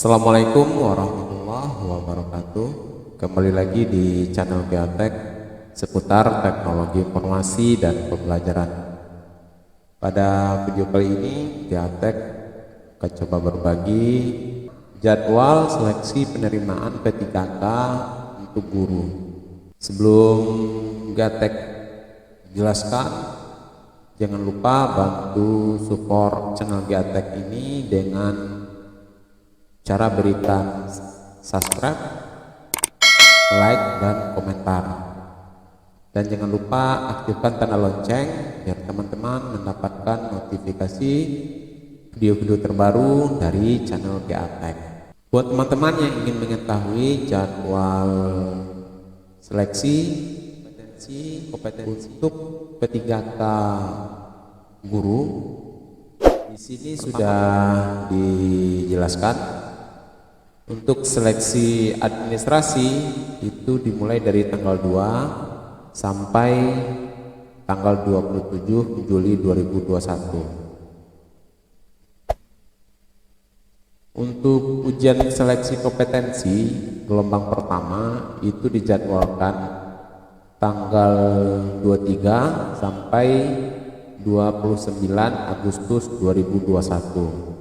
Assalamualaikum warahmatullahi wabarakatuh. Kembali lagi di channel Geotek seputar teknologi informasi dan pembelajaran. Pada video kali ini Geotek akan coba berbagi jadwal seleksi penerimaan P3K untuk guru. Sebelum Geotek jelaskan, jangan lupa bantu support channel Geotek ini dengan cara berikan subscribe, like, dan komentar. Dan jangan lupa aktifkan tanda lonceng biar teman-teman mendapatkan notifikasi video-video terbaru dari channel Geotek. Buat teman-teman yang ingin mengetahui jadwal seleksi kompetensi untuk P3K guru, di sini sudah dijelaskan. Untuk seleksi administrasi itu dimulai dari tanggal 2 sampai tanggal 27 Juli 2021. Untuk ujian seleksi kompetensi gelombang pertama itu dijadwalkan tanggal 23 sampai 29 Agustus 2021.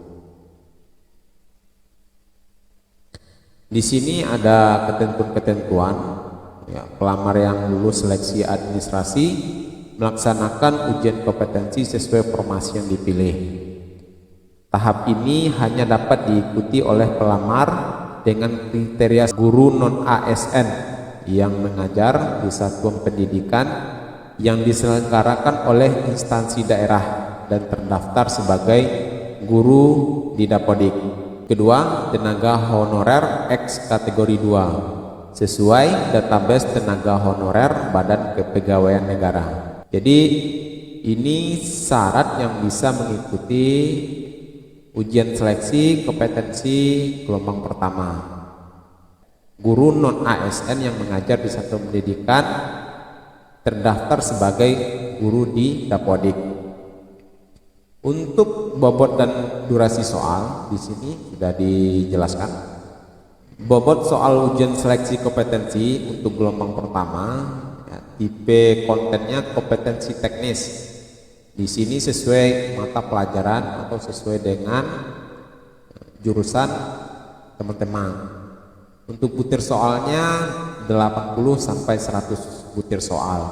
Di sini ada ketentuan-ketentuan ya, pelamar yang lulus seleksi administrasi melaksanakan ujian kompetensi sesuai formasi yang dipilih. Tahap ini hanya dapat diikuti oleh pelamar dengan kriteria guru non-ASN yang mengajar di satuan pendidikan yang diselenggarakan oleh instansi daerah dan terdaftar sebagai guru di Dapodik. Kedua, tenaga honorer X kategori 2 sesuai database tenaga honorer Badan Kepegawaian Negara. Jadi ini syarat yang bisa mengikuti ujian seleksi kompetensi gelombang pertama. Guru non ASN yang mengajar di satuan pendidikan terdaftar sebagai guru di Dapodik. Untuk bobot dan durasi soal di sini sudah dijelaskan. Bobot soal ujian seleksi kompetensi untuk gelombang pertama, ya, tipe kontennya kompetensi teknis. Di sini sesuai mata pelajaran atau sesuai dengan jurusan teman-teman. Untuk butir soalnya 80 sampai 100 butir soal.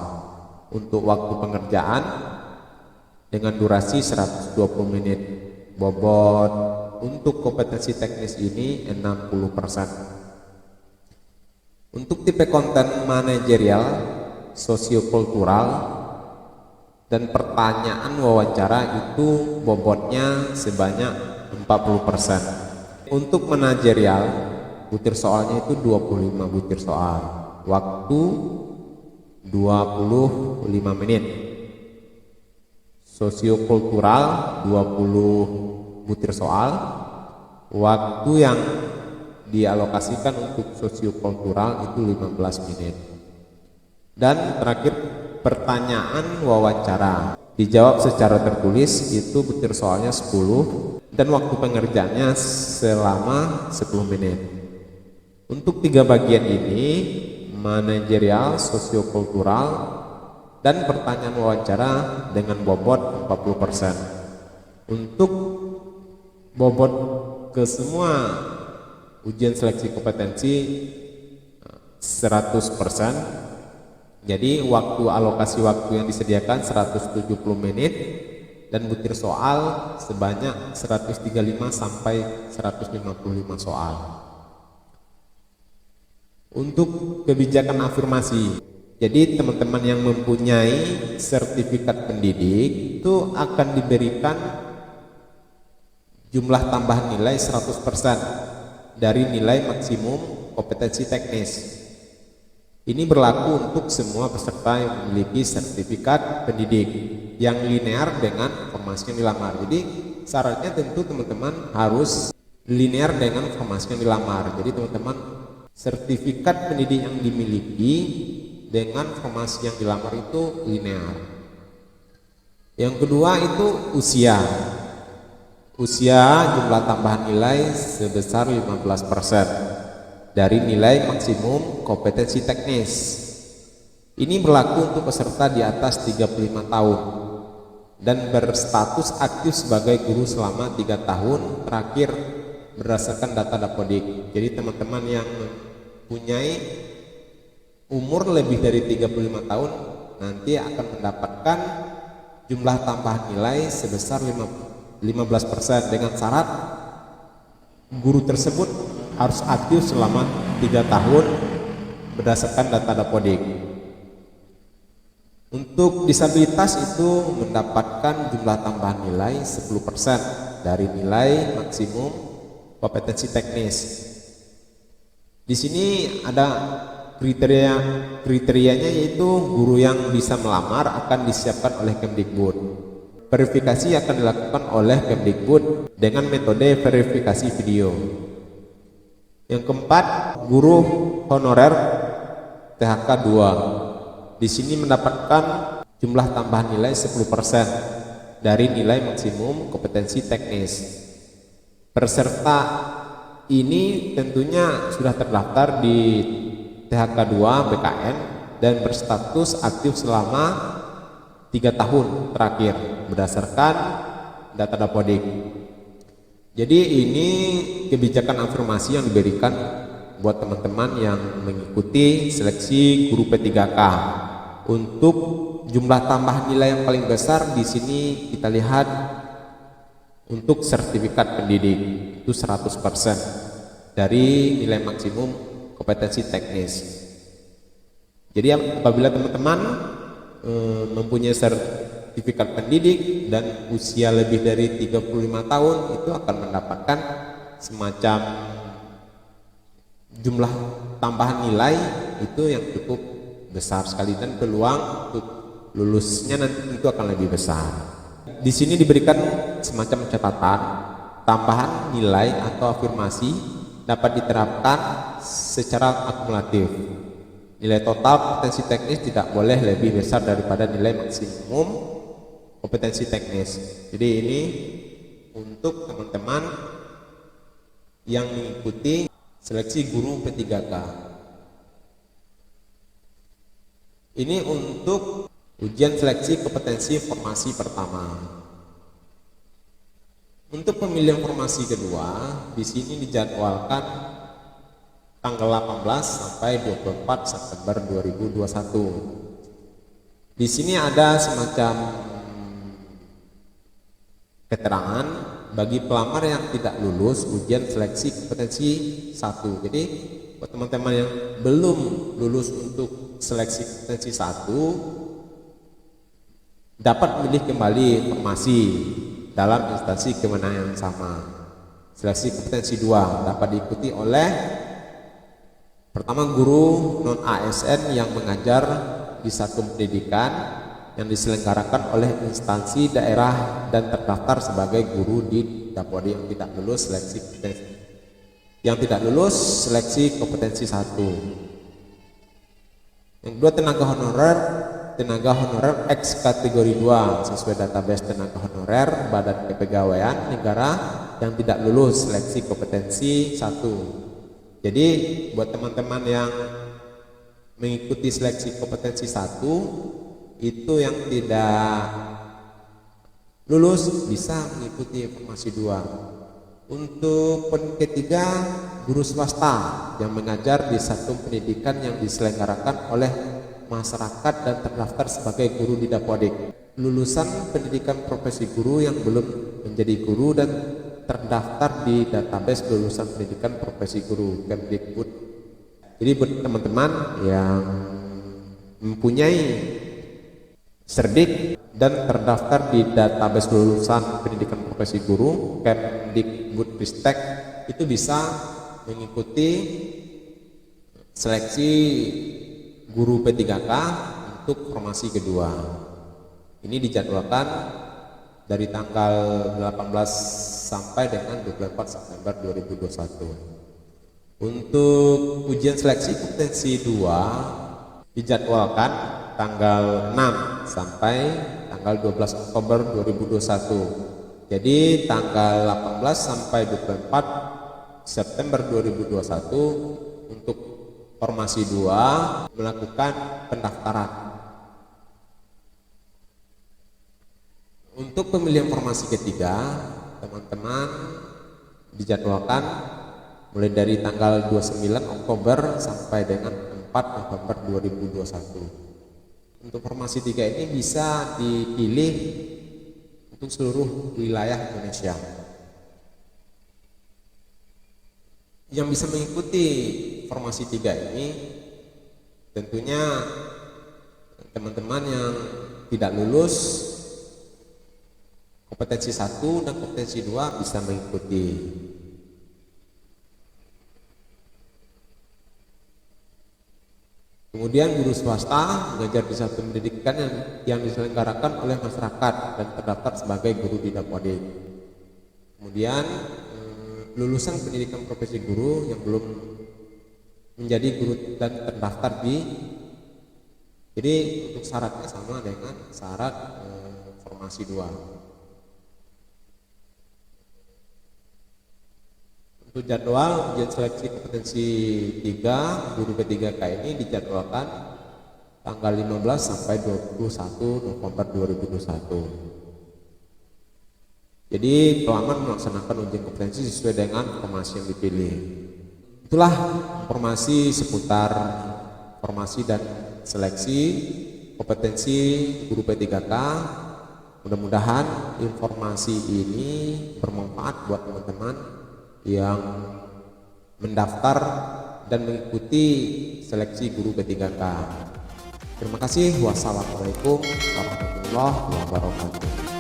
Untuk waktu pengerjaan dengan durasi 120 menit. Bobot untuk kompetensi teknis ini 60%. Untuk tipe konten manajerial, sosiokultural, dan pertanyaan wawancara itu bobotnya sebanyak 40%. Untuk manajerial, butir soalnya itu 25 butir soal. Waktu 25 menit. Sosiokultural 20 butir soal. Waktu yang dialokasikan untuk sosiokultural itu 15 menit. Dan terakhir pertanyaan wawancara dijawab secara tertulis itu butir soalnya 10 dan waktu pengerjaannya selama 10 menit. Untuk tiga bagian ini, manajerial, sosiokultural, dan pertanyaan wawancara dengan bobot 40%. Untuk bobot ke semua ujian seleksi kompetensi 100%. Jadi alokasi waktu yang disediakan 170 menit dan butir soal sebanyak 135 sampai 155 soal. Untuk kebijakan afirmasi, jadi teman-teman yang mempunyai sertifikat pendidik itu akan diberikan jumlah tambahan nilai 100% dari nilai maksimum kompetensi teknis. Ini berlaku untuk semua peserta yang memiliki sertifikat pendidik yang linear dengan formasi yang dilamar. Jadi syaratnya tentu teman-teman harus linear dengan formasi yang dilamar. Jadi teman-teman sertifikat pendidik yang dimiliki dengan formasi yang dilamar itu linear. Yang kedua itu usia. usia jumlah tambahan nilai sebesar 15% dari nilai maksimum kompetensi teknis. Ini berlaku untuk peserta di atas 35 tahun dan berstatus aktif sebagai guru selama 3 tahun terakhir berdasarkan data Dapodik. Jadi teman-teman yang mempunyai umur lebih dari 35 tahun nanti akan mendapatkan jumlah tambahan nilai sebesar 15% dengan syarat guru tersebut harus aktif selama 3 tahun berdasarkan data Dapodik. Untuk disabilitas itu mendapatkan jumlah tambahan nilai 10% dari nilai maksimum kompetensi teknis. Di sini ada kriterianya, yaitu guru yang bisa melamar akan disiapkan oleh Kemdikbud. Verifikasi akan dilakukan oleh Kemdikbud dengan metode verifikasi video. Yang keempat, guru honorer THK 2. Di sini mendapatkan jumlah tambahan nilai 10% dari nilai maksimum kompetensi teknis. Peserta ini tentunya sudah terdaftar di THK 2 BKN dan berstatus aktif selama 3 tahun terakhir berdasarkan data Dapodik. Jadi ini kebijakan afirmasi yang diberikan buat teman-teman yang mengikuti seleksi guru P3K. Untuk jumlah tambahan nilai yang paling besar di sini kita lihat untuk sertifikat pendidik itu 100% dari nilai maksimum kompetensi teknis. Jadi apabila teman-teman mempunyai sertifikat pendidik dan usia lebih dari 35 tahun itu akan mendapatkan semacam jumlah tambahan nilai itu yang cukup besar sekali dan peluang untuk lulusnya nanti itu akan lebih besar. Di sini diberikan semacam catatan tambahan nilai atau afirmasi dapat diterapkan secara akumulatif. Nilai total kompetensi teknis tidak boleh lebih besar daripada nilai maksimum kompetensi teknis. Jadi ini untuk teman-teman yang mengikuti seleksi guru P3K. Ini untuk ujian seleksi kompetensi formasi pertama. Untuk pemilihan formasi kedua, di sini dijadwalkan tanggal 18 sampai 24 September 2021. Di sini ada semacam keterangan bagi pelamar yang tidak lulus ujian seleksi kompetensi 1. Jadi buat teman-teman yang belum lulus untuk seleksi kompetensi 1 dapat memilih kembali formasi dalam instansi kewenangan yang sama. Seleksi kompetensi 2 dapat diikuti oleh pertama guru non ASN yang mengajar di satu pendidikan yang diselenggarakan oleh instansi daerah dan terdaftar sebagai guru di Dapodik yang tidak lulus seleksi kompetensi. Yang tidak lulus seleksi kompetensi 1. Yang kedua tenaga honorer X kategori 2 sesuai database tenaga honorer Badan Kepegawaian Negara yang tidak lulus seleksi kompetensi 1. Jadi buat teman-teman yang mengikuti seleksi kompetensi 1 itu yang tidak lulus bisa mengikuti formasi 2. Untuk ketiga, guru swasta yang mengajar di satu pendidikan yang diselenggarakan oleh masyarakat dan terdaftar sebagai guru di Dapodik. Lulusan pendidikan profesi guru yang belum menjadi guru dan terdaftar di database lulusan pendidikan profesi guru Kemdikbud. Jadi buat teman-teman yang mempunyai Serdik dan terdaftar di database lulusan pendidikan profesi guru Kemdikbudristek itu bisa mengikuti seleksi guru P3K untuk formasi kedua. Ini dijadwalkan dari tanggal 18 sampai dengan 24 September 2021. Untuk ujian seleksi kompetensi 2 dijadwalkan tanggal 6 sampai tanggal 12 Oktober 2021. Jadi tanggal 18 sampai 24 September 2021 untuk formasi 2 melakukan pendaftaran. Untuk pemilihan formasi ketiga, teman-teman dijadwalkan mulai dari tanggal 29 Oktober sampai dengan 4 November 2021. Untuk formasi 3 ini bisa dipilih untuk seluruh wilayah Indonesia. Yang bisa mengikuti formasi 3 ini tentunya teman-teman yang tidak lulus kompetensi 1 dan kompetensi 2 bisa mengikuti. Kemudian guru swasta mengajar di satu pendidikan yang diselenggarakan oleh masyarakat dan terdaftar sebagai guru di Dapodik. Kemudian lulusan pendidikan profesi guru yang belum menjadi guru dan terdaftar jadi untuk syaratnya sama dengan syarat formasi 2. Untuk jadwal ujian seleksi kompetensi 3 guru P3K ini dijadwalkan tanggal 15 sampai 21 November 2021. Jadi pelamar melaksanakan ujian kompetensi sesuai dengan formasi yang dipilih. Itulah informasi seputar formasi dan seleksi kompetensi guru P3K. Mudah-mudahan informasi ini bermanfaat buat teman-teman yang mendaftar dan mengikuti seleksi guru P3K. Terima kasih. Wassalamualaikum warahmatullahi wabarakatuh.